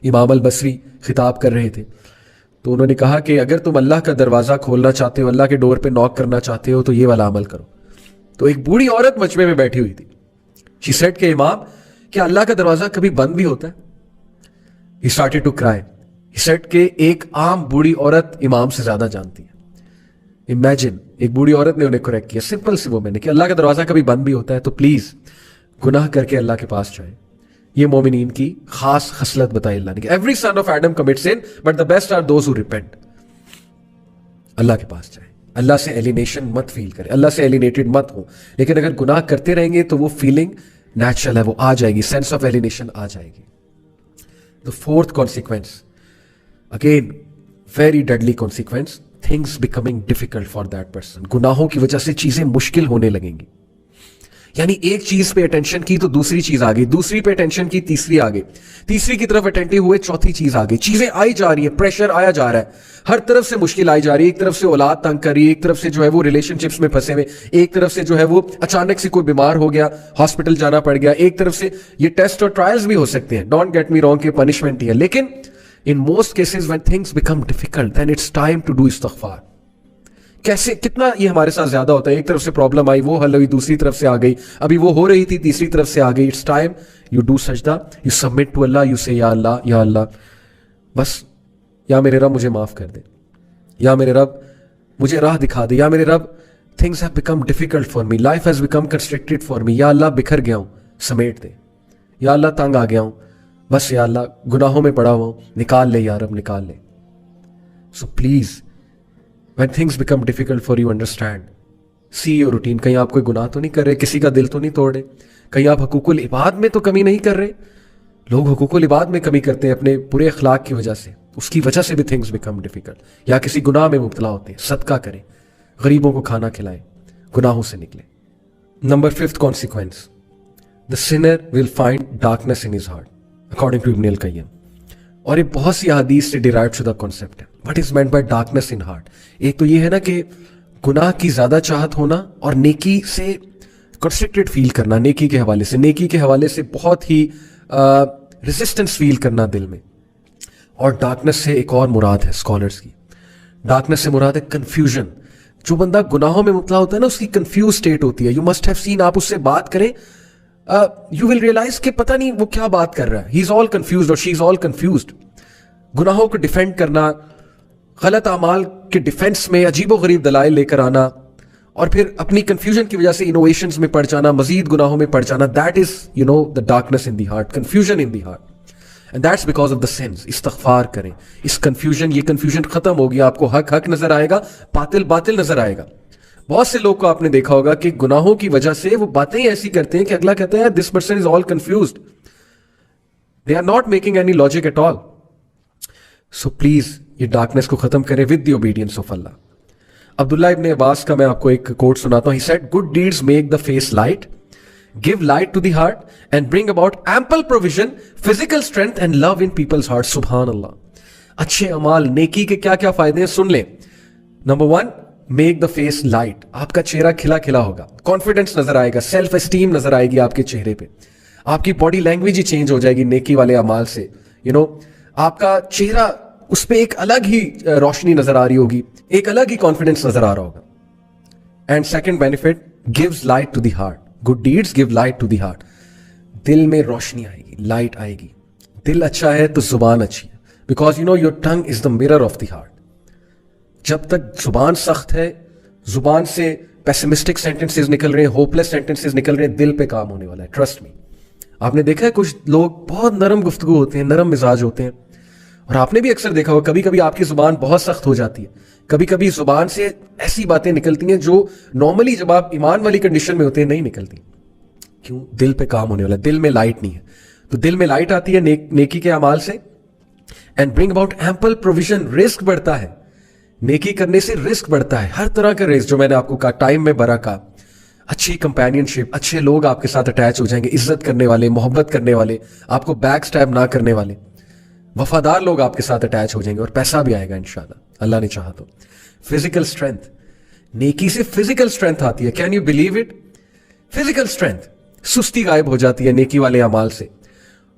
امام البصری خطاب کر رہے تھے تو انہوں نے کہا کہ اگر تم اللہ کا دروازہ کھولنا چاہتے ہو, اللہ کے ڈور پہ نوک کرنا چاہتے ہو تو یہ والا عمل کرو. تو ایک بوڑھی عورت مجمع میں بیٹھی ہوئی تھی. شی سیڈ کہ امام کیا اللہ کا دروازہ کبھی بند بھی ہوتا ہے؟ He started to cry. He said کہ ایک عام بوڑھی عورت امام سے زیادہ جانتی ہے. امیجن, ایک بوڑھی عورت نے انہیں کریکٹ کیا, سمپل سی وہ میں نے کہ اللہ کا دروازہ کبھی بند بھی ہوتا ہے تو پلیز گناہ کر کے اللہ کے پاس جائیں. یہ مومنین کی خاص خصلت بتائی اللہ نے کہ every son of Adam commit sin but the best are those who repent. اللہ کے پاس جائیں, اللہ سے ایلینیشن مت فیل کریں, اللہ سے ایلینیٹڈ مت ہو, لیکن اگر گناہ کرتے رہیں گے تو وہ فیلنگ نیچرل ہے, وہ آ جائے گی, سینس آف ایلینیشن آ جائے گی. The fourth consequence, again very deadly consequence, things becoming difficult for that person. گناہوں کی وجہ سے چیزیں مشکل ہونے لگیں گی. یعنی ایک چیز پہ اٹینشن کی تو دوسری چیز آ گئی, دوسری پہ اٹینشن کی تیسری آ گئی, تیسری کی طرف اٹینٹو ہوئے چوتھی چیز آ گئی. چیزیں آئی جا رہی ہیں, پریشر آیا جا رہا ہے, ہر طرف سے مشکل آئی جا رہی ہے. ایک طرف سے اولاد تنگ کر رہی ہے, ایک طرف سے جو ہے وہ ریلیشن شپس میں پھنسے ہوئے, ایک طرف سے جو ہے وہ اچانک سے کوئی بیمار ہو گیا, ہاسپٹل جانا پڑ گیا, ایک طرف سے یہ ٹیسٹ اور ٹرائلز بھی ہو سکتے ہیں, ڈونٹ گیٹ می رانگ کہ پنشمنٹ ہی ہے, لیکن in most cases when things become difficult then it's time to do استغفار. کیسے کتنا یہ ہمارے ساتھ زیادہ ہوتا ہے, ایک طرف سے پرابلم آئی وہ حل ہوئی, دوسری طرف سے آ گئی, ابھی وہ ہو رہی تھی تیسری طرف سے آ گئی. اٹس ٹائم یو ڈو سجدہ, you submit to Allah, you say یا اللہ بس, یا میرے رب مجھے معاف کر دے, یا میرے رب مجھے راہ دکھا دے, یا میرے رب things have become difficult for me, life has become constructed for me, یا اللہ بکھر گیا ہوں سمیٹ دے, یا اللہ تنگ آ گیا ہوں بس, یا اللہ گناہوں میں پڑا ہوا ہوں نکال لے, یا رب نکال لے. So please when things become difficult for you, understand, see your routine. کہیں آپ کوئی گناہ تو نہیں کر رہے, کسی کا دل تو نہیں توڑ رہے, کہیں آپ حقوق العباد میں تو کمی نہیں کر رہے. لوگ حقوق العباد میں کمی کرتے ہیں اپنے برے اخلاق کی وجہ سے, اس کی وجہ سے بھی things become difficult. یا کسی گناہ میں مبتلا ہوتے ہیں, صدقہ کریں, غریبوں کو کھانا کھلائیں, گناہوں سے نکلیں. Number 5th consequence, the sinner will find darkness in his heart according to Ibn al-Qayyim. اور یہ بہت سی احادیث سے ڈیرائیو شدہ کانسیپٹ ہے. What is meant by darkness in heart? ایک تو یہ ہے نا کہ گناہ کی زیادہ چاہت ہونا اور نیکی سے کنسٹرکٹڈ فیل کرنا, نیکی کے حوالے سے, نیکی کے حوالے سے بہت ہی ریزسٹنس فیل کرنا دل میں. اور ڈارکنس سے ایک اور مراد ہے اسکالرس کی, ڈارکنس سے مراد ہے کنفیوژن. جو بندہ گناہوں میں مبتلا ہوتا ہے نا, اس کی کنفیوز اسٹیٹ ہوتی ہے. یو مسٹ ہیو سین, آپ اس سے بات کریں, یو ول ریئلائز کہ پتہ نہیں وہ کیا بات کر رہا ہے. ہی از آل کنفیوزڈ اور شی از آل کنفیوزڈ. گناہوں کو ڈیفینڈ کرنا, غلط اعمال کے ڈیفینس میں عجیب و غریب دلائل لے کر آنا, اور پھر اپنی کنفیوژن کی وجہ سے انوویشنز میں پڑ جانا, مزید گناہوں میں پڑ جانا, that is you know the darkness in the heart, confusion in the heart, and that's because of the sins. استغفار کریں. اس کنفیوژن, یہ کنفیوژن ختم ہوگی, آپ کو حق حق نظر آئے گا, باطل باطل نظر آئے گا. بہت سے لوگ کو آپ نے دیکھا ہوگا کہ گناہوں کی وجہ سے وہ باتیں ایسی کرتے ہیں کہ اگلا کہتا ہے this person is all confused, they are not making any logic at all. So please یہ ڈارکنس کو ختم کریں with the obedience of Allah. Abdullah ibn Abbas کا میں آپ کو ایک کوٹ سناتا ہوں. He said good deeds make the face light, give light to the heart and bring about ample provision, physical strength and love in people's hearts. سبحان اللہ. اچھے اعمال, نیکی کے کیا کیا فائدے ہیں سن لیں. Number 1, make the face light. آپ کا چہرہ کھلا کھلا ہوگا, کانفیڈنس نظر آئے گا, سیلف اسٹیم نظر آئے گی آپ کے چہرے پہ, آپ کی باڈی لینگویج ہی چینج ہو جائے گی نیکی والے اعمال سے. آپ کا چہرہ, اس پہ ایک الگ ہی روشنی نظر آ رہی ہوگی, ایک الگ ہی کانفیڈنس نظر آ رہا ہوگا. And second benefit, gives light to the heart. Good deeds give light to the heart. دل میں روشنی آئے گی, لائٹ آئے گی. دل اچھا ہے تو زبان اچھی ہے, because your tongue is the mirror of the heart. جب تک زبان سخت ہے, زبان سے پیسمسٹک سینٹنسز نکل رہے ہیں, ہوپلیس سینٹنسز نکل رہے ہیں, دل پہ کام ہونے والا ہے, ٹرسٹ می. آپ نے دیکھا ہے کچھ لوگ بہت نرم گفتگو ہوتے ہیں, نرم مزاج ہوتے ہیں, اور آپ نے بھی اکثر دیکھا ہوگا کبھی کبھی آپ کی زبان بہت سخت ہو جاتی ہے, کبھی کبھی زبان سے ایسی باتیں نکلتی ہیں جو نارملی جب آپ ایمان والی کنڈیشن میں ہوتے ہیں نہیں نکلتی. کیوں؟ دل پہ کام ہونے والا ہے, دل میں لائٹ نہیں ہے. تو دل میں لائٹ آتی ہے نیکی کے اعمال سے. And bring about ample provision, رزق بڑھتا ہے, نیکی کرنے سے رزق بڑھتا ہے, ہر طرح کا رزق جو میں نے آپ کو کہا, ٹائم میں برکت, اچھی کمپینین شپ, اچھے لوگ آپ کے ساتھ اٹیچ ہو جائیں گے, عزت کرنے والے, محبت کرنے والے, آپ کو بیک سٹیپ نہ کرنے والے, وفادار لوگ آپ کے ساتھ اٹیچ ہو جائیں گے, اور پیسہ بھی آئے گا انشاءاللہ, اللہ نے چاہا تو. فزیکل اسٹرینتھ, نیکی سے فزیکل اسٹرینتھ آتی ہے. Can you believe it? Physical strength, سستی غائب ہو جاتی ہے نیکی والے اعمال سے.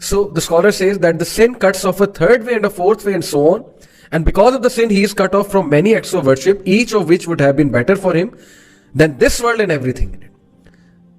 So the scholar says that the sin cuts off a third way and a fourth way and so on, and because of the sin he is cut off from many acts of worship, each of which would have been better for him than this world and everything in it.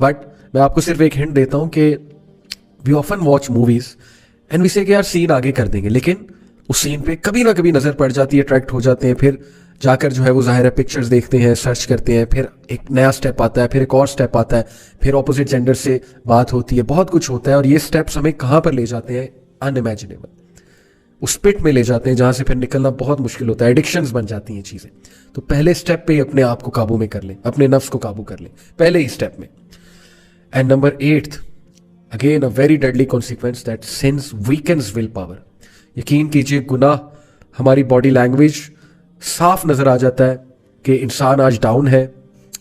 But میں آپ کو صرف ایک hint دیتا ہوں کہ we often watch movies and we say کہ یار سین آگے کر دیں گے، لیکن اس سین پہ کبھی نہ کبھی نظر پڑ جاتی ہے، اٹریکٹ ہو جاتے ہیں، پھر جا کر جو ہے وہ ظاہر ہے پکچرز دیکھتے ہیں، سرچ کرتے ہیں، پھر ایک نیا سٹیپ آتا ہے، پھر ایک اور سٹیپ آتا ہے، پھر اپوزٹ جینڈر سے بات ہوتی ہے، بہت کچھ ہوتا ہے، اور یہ سٹیپس ہمیں کہاں پر لے جاتے ہیں؟ ان امیجنیبل، اس پٹ میں لے جاتے ہیں جہاں سے پھر نکلنا بہت مشکل ہوتا ہے، ایڈکشنز بن جاتی ہیں چیزیں. تو پہلے سٹیپ پہ ہی اپنے آپ کو قابو میں کر لیں، اپنے نفس کو قابو کر لیں پہلے ہی سٹیپ میں. And number 8 again a very deadly consequence that sins weakens will power. یقین کیجیے گناہ ہماری باڈی لینگویج صاف نظر آ جاتا ہے کہ انسان آج ڈاؤن ہے،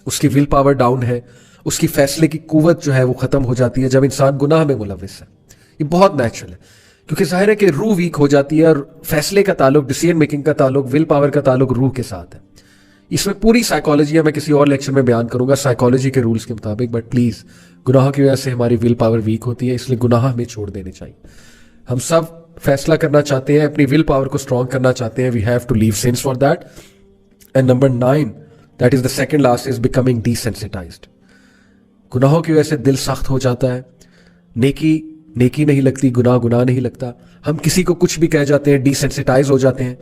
اس کی ول پاور ڈاؤن ہے، اس کی فیصلے کی قوت جو ہے وہ ختم ہو جاتی ہے جب انسان گناہ میں ملوث ہے. یہ بہت نیچرل ہے کیونکہ ظاہر ہے کہ روح ویک ہو جاتی ہے، اور فیصلے کا تعلق، ڈیسیژن میکنگ کا تعلق، ول پاور کا تعلق روح کے ساتھ ہے. اس میں پوری سائیکالوجی ہے، میں کسی اور لیکچر میں بیان کروں گا سائیکالوجی کے رولز کے مطابق. بٹ پلیز گناہوں کی وجہ سے ہماری ول پاور ویک ہوتی ہے، اس لیے گناہ ہمیں چھوڑ دینے چاہیے. ہم سب فیصلہ کرنا چاہتے ہیں، اپنی ول پاور کو اسٹرانگ کرنا چاہتے ہیں. We have to leave sins for that. And number 9 that is the second last is becoming desensitized. گناہوں کی وجہ سے دل سخت ہو جاتا ہے، نیکی نہیں لگتی، گناہ نہیں لگتا. ہم کسی کو کچھ بھی کہہ جاتے ہیں، ڈی سینسٹائز ہو جاتے ہیں،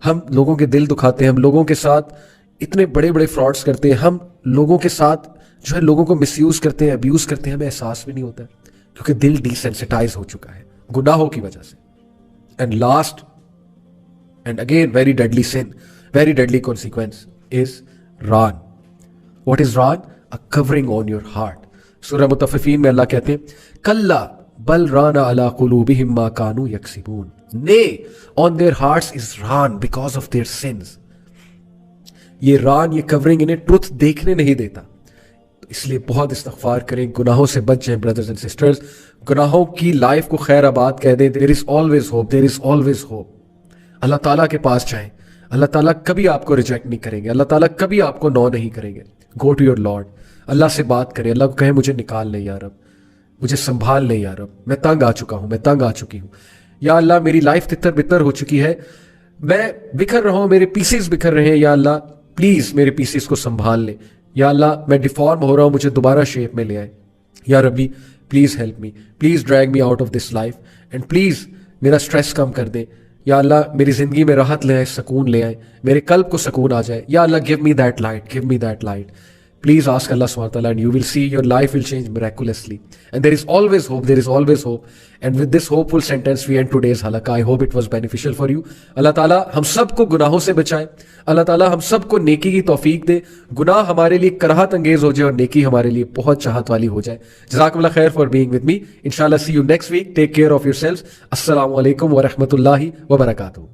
ہم لوگوں کے دل دکھاتے ہیں، ہم لوگوں کے ساتھ اتنے بڑے بڑے فراڈس کرتے ہیں، ہم لوگوں کے ساتھ جو ہے لوگوں کو مس یوز کرتے ہیں، ابیوز کرتے ہیں، ہمیں احساس بھی نہیں ہوتا ہے کیونکہ دل ڈی سینسٹائز ہو چکا ہے گناہوں کی وجہ سے. And last and again very deadly sin, very deadly consequence is ران. واٹ از ران؟ A covering on your heart. سورہ مطففین میں اللہ کہتے ہیں کلا بل ران علی قلوبہم ما کانوا یکسبون. Nay, on their hearts is raan because of their sins. یہ ران، یہ کورنگ انہیں ٹروتھ دیکھنے نہیں دیتا. تو اس لیے بہت استغفار کریں، گناہوں سے بچ جائیں بردرز اینڈ سسٹرز. گناہوں کی لائف کو خیر آباد کہہ دیں. There is always hope, there is always hope. اللہ تعالیٰ کے پاس جائیں، اللہ تعالیٰ کبھی آپ کو ریجیکٹ نہیں کریں گے، اللہ تعالیٰ کبھی آپ کو نو نہیں کریں گے. گو ٹو یور لارڈ، اللہ سے بات کریں، اللہ کو کہیں مجھے نکال لے یا رب، مجھے سنبھال لے یا رب، میں تنگ آ چکا ہوں، میں تنگ آ چکی ہوں. یا اللہ میری لائف تتر بتر ہو چکی ہے، میں بکھر رہا ہوں، میرے پیسز بکھر رہے ہیں، یا اللہ پلیز میرے پیسز کو سنبھال لے. یا اللہ میں ڈیفارم ہو رہا ہوں، مجھے دوبارہ شیپ میں لے آئے. یا ربی please help me, please drag me out of this life, and please میرا اسٹریس کم کر دے. یا اللہ میری زندگی میں راحت لے آئے، سکون لے آئے، میرے قلب کو سکون آ جائے. یا اللہ give me that light, give me that light. Please ask Allah subhanahu wa ta'ala and you will see your life will change miraculously. And there is always hope, there is always hope. And with this hopeful sentence we end today's halaqah. I hope it was beneficial for you. اللہ تعالیٰ ہم سب کو گناہوں سے بچائے، اللہ تعالیٰ ہم سب کو نیکی کی توفیق دے، گناہ ہمارے لیے کراہت انگیز ہو جائے اور نیکی ہمارے لیے بہت چاہت والی ہو جائے. جزاکم اللہ خیر for being with me. Inshallah see you next week. Take care of yourselves. السلام علیکم ورحمۃ اللہ وبرکاتہ.